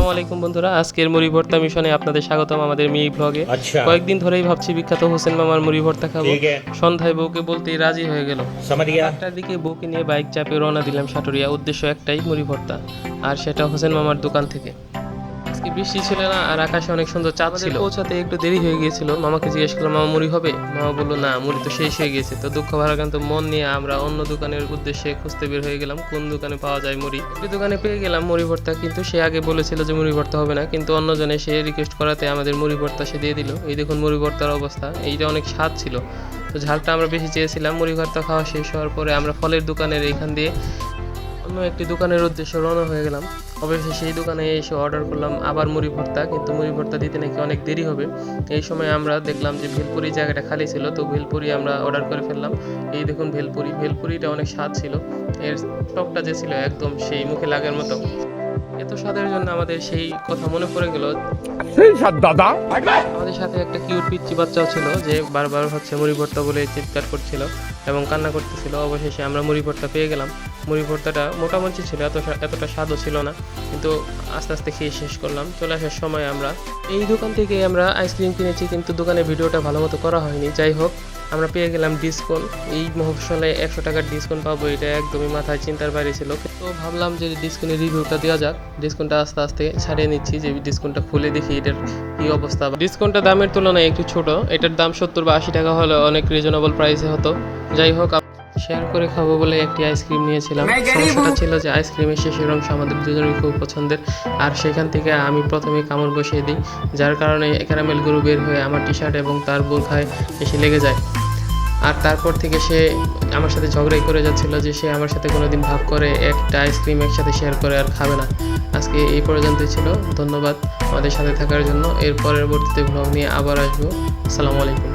আসসালামু আলাইকুম বন্ধুরা, আজকের মুড়ি ভর্তা মিশনে আপনাদের স্বাগতম আমাদের মিনি ব্লগে। কয়েকদিন ধরেই ভাবছি বিখ্যাত হোসেন মামার মুড়ি ভর্তা খাবো। সন্ধ্যায় বউকে বলতেই রাজি হয়ে গেল। 8টার দিকে বউকে নিয়ে বাইক চাপে রওনা দিলাম সাটুরিয়া। উদ্দেশ্য একটাই, মুড়ি ভর্তা, আর সেটা হোসেন মামার দোকান থেকে। আজকে বৃষ্টি ছিল না আর আকাশে অনেক সুন্দর চাঁদ ছিল। পৌঁছাতে একটু দেরি হয়ে গিয়েছিল। মামাকে জিজ্ঞেস করলাম, মামা মুড়ি হবে? মামা বললো না, মুড়ি তো শেষ হয়ে গেছে। তো দুঃখ ভারাক্রান্ত মন নিয়ে আমরা অন্য দোকানের উদ্দেশ্যে খুঁজতে বের হয়ে গেলাম কোন দোকানে পাওয়া যায় মুড়ি। একটি দোকানে পেয়ে গেলাম মুড়ি ভর্তা, কিন্তু সে আগে বলেছিল যে মুড়ি ভর্তা হবে না, কিন্তু অন্যজনে সে রিকোয়েস্ট করাতে আমাদের মুড়ি ভর্তা সে দিয়ে দিল। এই দেখুন মুড়ি ভর্তার অবস্থা, এইটা অনেক স্বাদ ছিল। তো ঝালটা আমরা বেশি চেয়েছিলাম। মুড়ি ভর্তা খাওয়া শেষ হওয়ার পরে আমরা ফলের দোকানের এখান দিয়ে অন্য একটি দোকানের উদ্দেশ্যে রওনা হয়ে গেলাম। অবশ্যই সেই দোকানে এসে অর্ডার করলাম আবার মুড়ি ভর্তা, কিন্তু মুড়ি ভর্তা দিতে নাকি অনেক দেরি হবে। এই সময় আমরা দেখলাম যে ভেলপুরি জায়গাটা খালি ছিল, তো ভেলপুরি আমরা অর্ডার করে ফেললাম। এই দেখুন ভেলপুরিটা অনেক স্বাদ ছিল। এর টকটা যে ছিল একদম সেই মুখে লাগার মতো। এত স্বাদের জন্য আমাদের সেই কথা মনে পড়ে গেল, আমাদের সাথে একটা কিউট পিচ্চি বাচ্চাও ছিল যে বারবার হচ্ছে মুড়ি ভর্তা বলে চিৎকার করছিল এবং কান্না করতেছিল। অবশেষে আমরা মুড়ি ভর্তা পেয়ে গেলাম। মুড়ি ভর্তাটা মোটামুটি ছিল, এতটা স্বাদও ছিল না, কিন্তু আস্তে আস্তে খেয়ে শেষ করলাম। চলে আসার সময় আমরা এই দোকান থেকে আমরা আইসক্রিম কিনেছি, কিন্তু দোকানের ভিডিওটা ভালো মতো করা হয়নি। যাই হোক, আমরা পেয়ে গেলাম ডিসকাউন্ট। এই মফস্বলে 100 টাকার ডিসকাউন্ট পাবো, এটা একদমই মাথায় চিন্তার বাইরে ছিল। তো ভাবলাম যে ডিসকাউন্টের রিভিউটা দেওয়া যাক। ডিসকাউন্টটা আস্তে আস্তে ছাড়িয়ে নিচ্ছি, যে ডিসকাউন্টটা খুলে দেখি এটার কি অবস্থা। ডিসকাউন্টটা দামের তুলনায় একটু ছোট, এটার দাম 70 বা 80 টাকা হলে অনেক রিজনেবল প্রাইসে হতো। যাই হোক, শেয়ার করে খাবো বলে একটি আইসক্রিম নিয়েছিলাম। সমস্যাটা ছিল যে আইসক্রিমের শেষের অংশ আমাদের দুজনের খুব পছন্দের, আর সেখান থেকে আমি প্রথমে কামড় বসিয়ে দিই, যার কারণে ক্যারামেলগুলো বের হয়ে আমার টি শার্ট এবং তার বোরখায় এসে লেগে যায়। আর তারপর থেকে সে আমার সাথে ঝগড়াই করে যাচ্ছিল যে সে আমার সাথে কোনোদিন ভাগ করে একটা আইসক্রিম একসাথে শেয়ার করে আর খাবে না। আজকে এই পর্যন্তই ছিল। ধন্যবাদ আমাদের সাথে থাকার জন্য। এর পরবর্তীতে ব্লগ নিয়ে আবার আসবো। আসসালামু আলাইকুম।